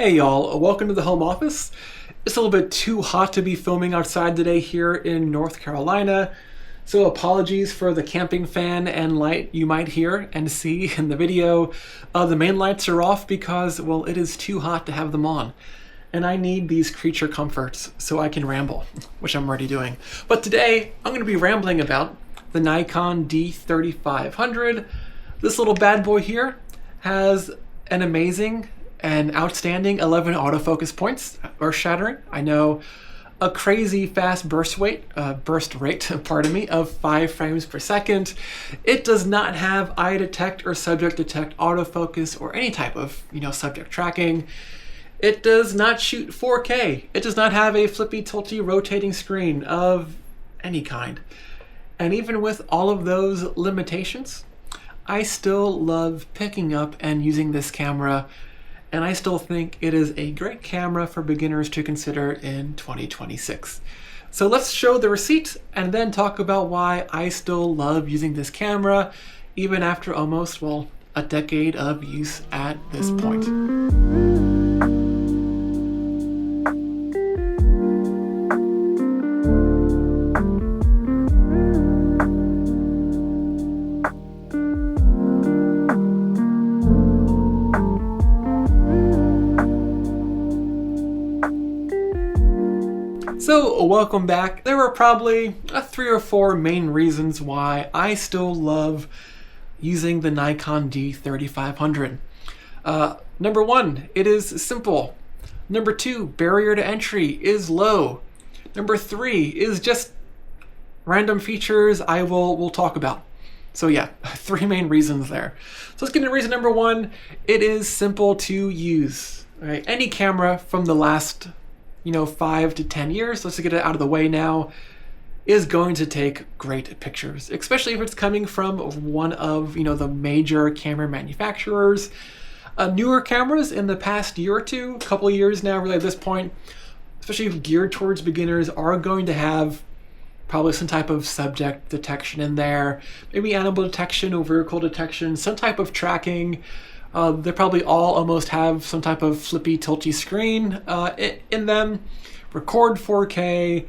Hey y'all, welcome to the home office. It's a little bit too hot to be filming outside today here in North Carolina, so apologies for the camping fan and light you might hear and see in the video. The main lights are off because, well, it is too hot to have them on. And I need these creature comforts so I can ramble, which I'm already doing. But today, I'm going to be rambling about the Nikon D3500. This little bad boy here has an amazing and outstanding 11 autofocus points, earth-shattering. I know, a crazy fast burst rate, of 5 frames per second. It does not have eye detect or subject detect autofocus or any type of, subject tracking. It does not shoot 4K. It does not have a flippy, tilty, rotating screen of any kind. And even with all of those limitations, I still love picking up and using this camera, and I still think it is a great camera for beginners to consider in 2026. So let's show the receipt and then talk about why I still love using this camera, even after almost, a decade of use at this point. So welcome back. There are probably 3 or 4 main reasons why I still love using the Nikon D3500. Number 1, it is simple. Number 2, barrier to entry is low. Number 3 is just random features we'll talk about. So yeah, 3 main reasons there. So let's get into reason number 1. It is simple to use. Right? Any camera from the last 5 to 10 years, let's get it out of the way now, is going to take great pictures, especially if it's coming from one of the major camera manufacturers. Newer cameras in the past year or two, couple of years now, really at this point, especially geared towards beginners, are going to have probably some type of subject detection in there, maybe animal detection or vehicle detection, some type of tracking. They probably all almost have some type of flippy, tilty screen in them, record 4K,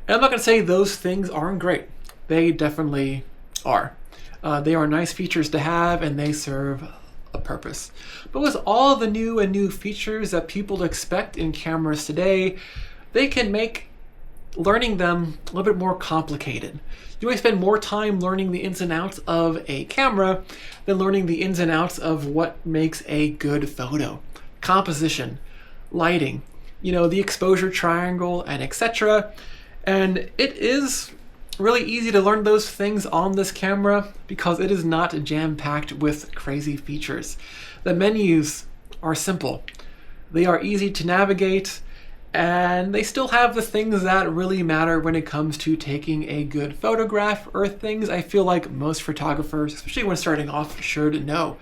and I'm not going to say those things aren't great. They definitely are. They are nice features to have, and they serve a purpose. But with all the new features that people expect in cameras today, they can make learning them a little bit more complicated. You may spend more time learning the ins and outs of a camera than learning the ins and outs of what makes a good photo. Composition, lighting, the exposure triangle, and etc. And it is really easy to learn those things on this camera because it is not jam-packed with crazy features. The menus are simple. They are easy to navigate, and they still have the things that really matter when it comes to taking a good photograph, or things I feel like most photographers, especially when starting off, should know.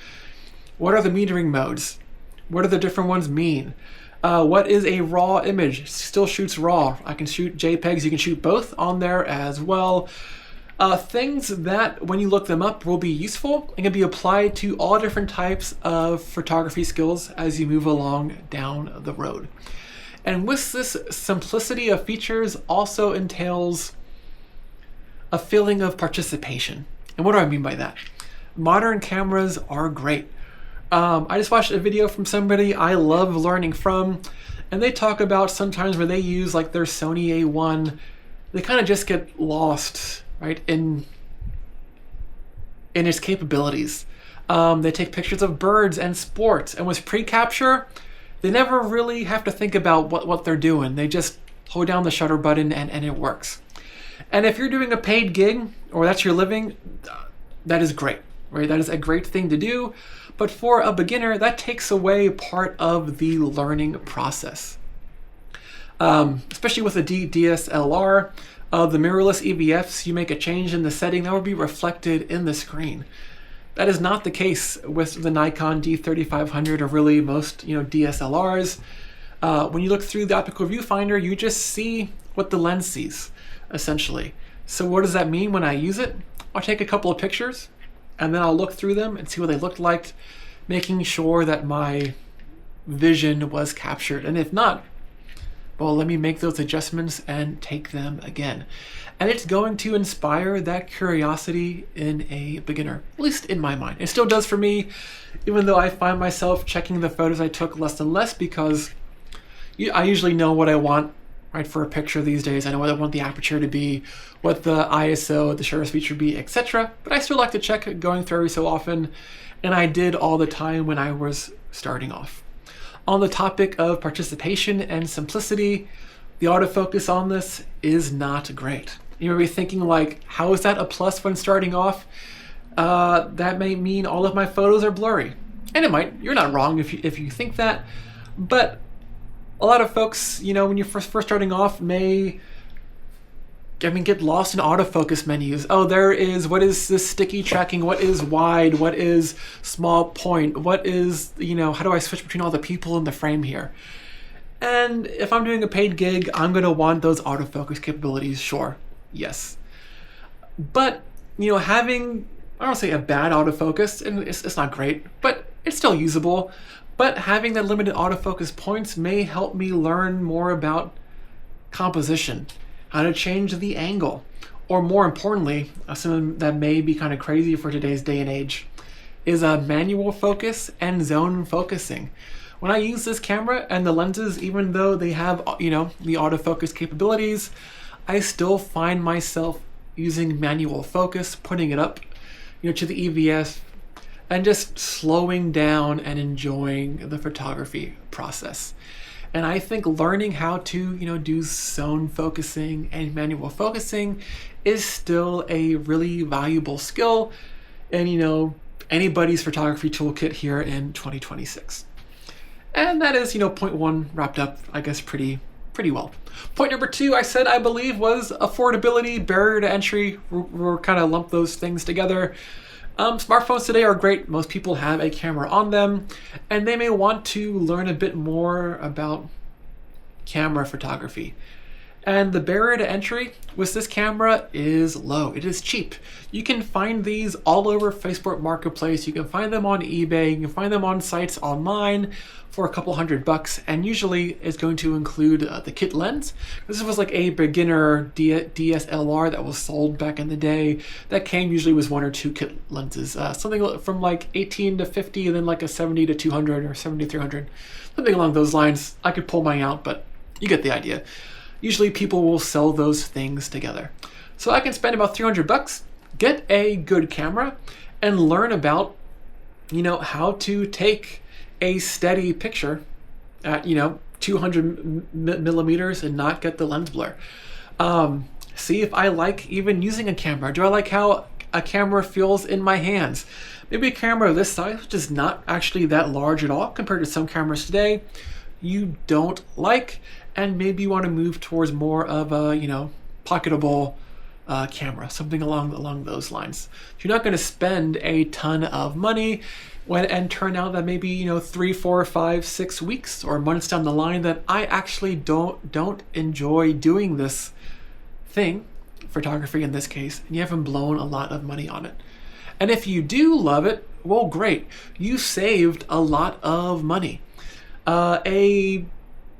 What are the metering modes? What do the different ones mean? What is a raw image? Still shoots raw. I can shoot JPEGs. You can shoot both on there as well. Things that, when you look them up, will be useful and can be applied to all different types of photography skills as you move along down the road. And with this simplicity of features also entails a feeling of participation. And what do I mean by that? Modern cameras are great. I just watched a video from somebody I love learning from, and they talk about sometimes where they use their Sony A1, they kind of just get lost, right, in its capabilities. They take pictures of birds and sports, and with pre-capture, they never really have to think about what they're doing. They just hold down the shutter button and it works. And if you're doing a paid gig, or that's your living, that is great, right? That is a great thing to do. But for a beginner, that takes away part of the learning process. Especially with a DSLR, the mirrorless EVFs, you make a change in the setting, that will be reflected in the screen. That is not the case with the Nikon D3500 or really most DSLRs. When you look through the optical viewfinder, you just see what the lens sees, essentially. So what does that mean when I use it? I'll take a couple of pictures, and then I'll look through them and see what they looked like, making sure that my vision was captured. And if not, well, let me make those adjustments and take them again. And it's going to inspire that curiosity in a beginner, at least in my mind. It still does for me, even though I find myself checking the photos I took less and less, because I usually know what I want, right, for a picture these days. I know what I want the aperture to be, what the ISO, the shutter speed should be, etc. But I still like to check it going through every so often, and I did all the time when I was starting off. On the topic of participation and simplicity, the autofocus on this is not great. You may be thinking, like, how is that a plus when starting off? That may mean all of my photos are blurry. And it might. You're not wrong if you think that. But a lot of folks, when you're first starting off, may get lost in autofocus menus. Oh, what is this sticky tracking? What is wide? What is small point? What is, how do I switch between all the people in the frame here? And if I'm doing a paid gig, I'm going to want those autofocus capabilities, sure. Yes. But, having, I don't want to say a bad autofocus, and it's not great, but it's still usable. But having that limited autofocus points may help me learn more about composition, how to change the angle, or more importantly, something that may be kind of crazy for today's day and age, is a manual focus and zone focusing. When I use this camera and the lenses, even though they have, the autofocus capabilities, I still find myself using manual focus, putting it up, to the EVS, and just slowing down and enjoying the photography process. And I think learning how to, do zone focusing and manual focusing is still a really valuable skill and, anybody's photography toolkit here in 2026. And that is, point one wrapped up, I guess, pretty well. Point number two, I said, I believe, was affordability, barrier to entry. We're kind of lump those things together. Smartphones today are great. Most people have a camera on them, and they may want to learn a bit more about camera photography. And the barrier to entry with this camera is low. It is cheap. You can find these all over Facebook Marketplace. You can find them on eBay. You can find them on sites online for a couple $100, and usually it's going to include the kit lens. This was like a beginner DSLR that was sold back in the day that came usually with one or two kit lenses, something from like 18 to 50, and then like a 70 to 200 or 70 to 300, something along those lines. I could pull mine out, but you get the idea. Usually people will sell those things together. So I can spend about $300, get a good camera, and learn about, how to take a steady picture at, 200 millimeters and not get the lens blur. See if I like even using a camera. Do I like how a camera feels in my hands? Maybe a camera this size, which is not actually that large at all compared to some cameras today, you don't like, and maybe you want to move towards more of a, pocketable camera, something along those lines. You're not going to spend a ton of money and turn out that maybe 3, 4, 5, 6 weeks or months down the line that I actually don't enjoy doing this thing, photography in this case, and you haven't blown a lot of money on it. And if you do love it, well, great, you saved a lot of money. A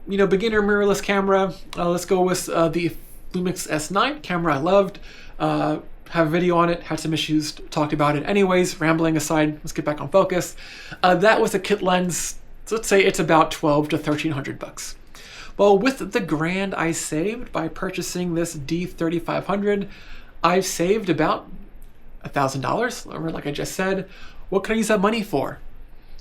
beginner mirrorless camera, let's go with the Lumix S9 camera I loved. Have a video on it, had some issues, talked about it. Anyways, rambling aside, let's get back on focus. That was a kit lens, so let's say it's about $1,200 to $1,300. Well, with the grand I saved by purchasing this D3500, I've saved about $1,000, or like I just said. What can I use that money for?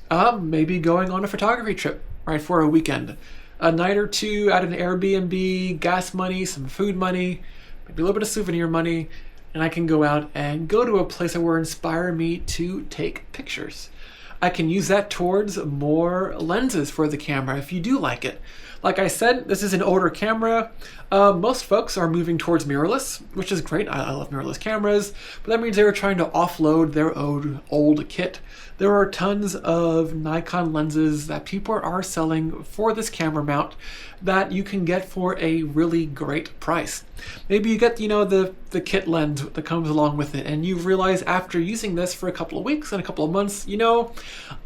Maybe going on a photography trip, right, for a weekend. A night or two at an Airbnb, gas money, some food money, maybe a little bit of souvenir money, and I can go out and go to a place that will inspire me to take pictures. I can use that towards more lenses for the camera if you do like it. Like I said, this is an older camera. Most folks are moving towards mirrorless, which is great. I love mirrorless cameras, but that means they were trying to offload their old kit. There are tons of Nikon lenses that people are selling for this camera mount that you can get for a really great price. Maybe you get, the kit lens that comes along with it, and you realize after using this for a couple of weeks and a couple of months,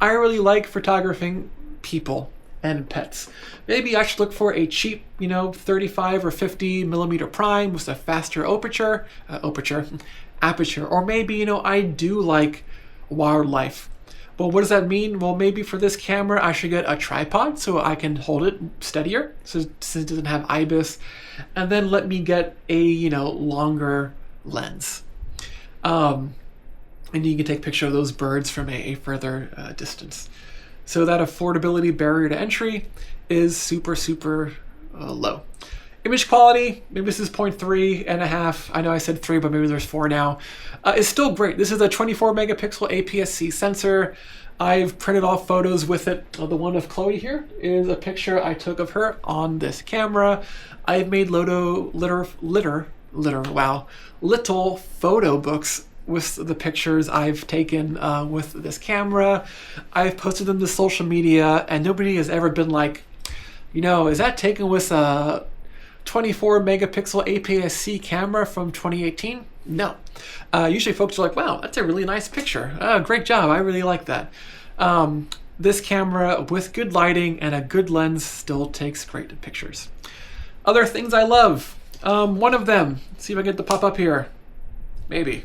I really like photographing people and pets. Maybe I should look for a cheap, 35 or 50 millimeter prime with a faster aperture, or maybe, I do like wildlife. Well, what does that mean? Well, maybe for this camera, I should get a tripod so I can hold it steadier, since it doesn't have IBIS, and then let me get a, longer lens. And you can take a picture of those birds from a further distance. So that affordability barrier to entry is super, super low. Image quality, maybe this is 0.3.5. I know I said 3, but maybe there's 4 now. It's still great. This is a 24 megapixel APS-C sensor. I've printed off photos with it. The one of Chloe here is a picture I took of her on this camera. I've made little photo books with the pictures I've taken with this camera. I've posted them to social media, and nobody has ever been like, is that taken with a 24 megapixel APS-C camera from 2018? No. Usually folks are like, wow, that's a really nice picture. Great job, I really like that. This camera with good lighting and a good lens still takes great pictures. Other things I love. One of them, let's see if I get the pop up here. Maybe.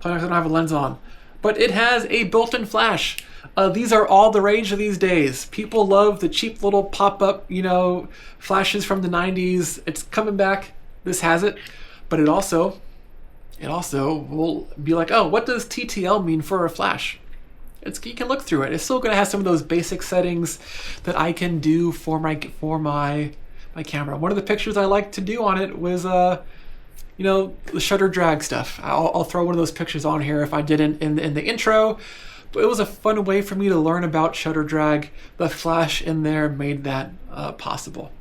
Probably don't have a lens on. But it has a built-in flash. These are all the rage of these days. People love the cheap little pop-up, flashes from the 90s. It's coming back. This has it. But it also will be like, oh, what does TTL mean for a flash? You can look through it. It's still going to have some of those basic settings that I can do for my camera. One of the pictures I like to do on it was the shutter drag stuff. I'll throw one of those pictures on here if I didn't in the intro. But it was a fun way for me to learn about shutter drag. The flash in there made that possible.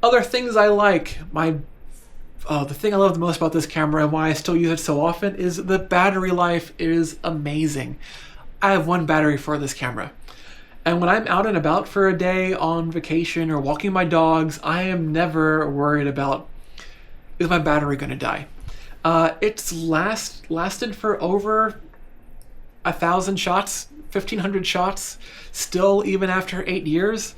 Other things I like, the thing I love the most about this camera and why I still use it so often is the battery life is amazing. I have one battery for this camera. And when I'm out and about for a day on vacation or walking my dogs, I am never worried about, is my battery going to die? It's lasted for over 1,000 shots, 1,500 shots, still even after 8 years.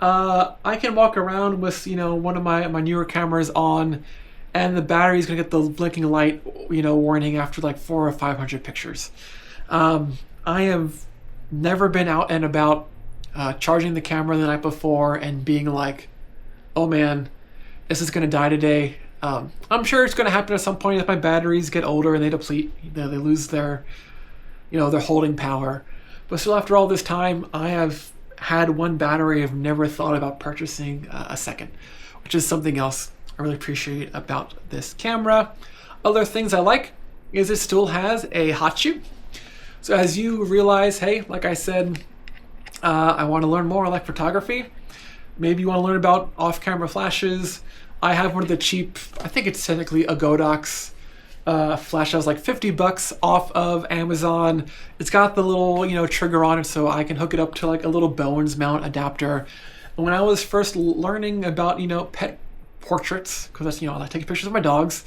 I can walk around with one of my newer cameras on, and the battery's gonna get the blinking light warning after like 400 or 500 pictures. I have never been out and about charging the camera the night before and being like, oh man, this is gonna die today. I'm sure it's gonna happen at some point if my batteries get older and they deplete, they lose their their holding power. But still, after all this time, I have had one battery. I've never thought about purchasing a second, which is something else I really appreciate about this camera. Other things I like is it still has a hot shoe. So as you realize, hey, like I said, I want to learn more. I like photography. Maybe you want to learn about off-camera flashes. I have one of the cheap, I think it's technically a Godox flash that was like $50 off of Amazon. It's got the little, trigger on it so I can hook it up to like a little Bones mount adapter. And when I was first learning about, pet portraits, because that's, I like taking pictures of my dogs,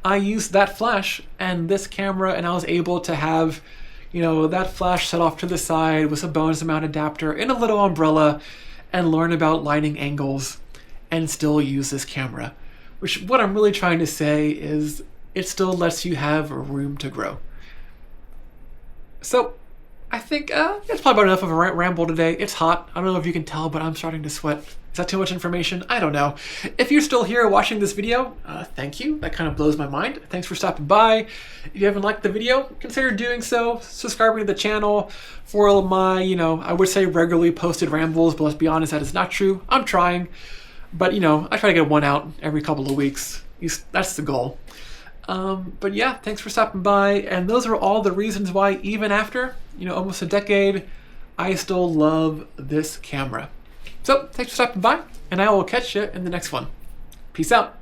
I used that flash and this camera, and I was able to have, that flash set off to the side with a Bones mount adapter in a little umbrella and learn about lighting angles and still use this camera. Which, what I'm really trying to say is, it still lets you have room to grow. So I think that's probably about enough of a ramble today. It's hot. I don't know if you can tell, but I'm starting to sweat. Is that too much information? I don't know. If you're still here watching this video, thank you. That kind of blows my mind. Thanks for stopping by. If you haven't liked the video, consider doing so. Subscribing to the channel for my, I would say regularly posted rambles, but let's be honest, that is not true. I'm trying. But, I try to get one out every couple of weeks. That's the goal. But yeah, thanks for stopping by. And those are all the reasons why, even after, almost a decade, I still love this camera. So thanks for stopping by, and I will catch you in the next one. Peace out.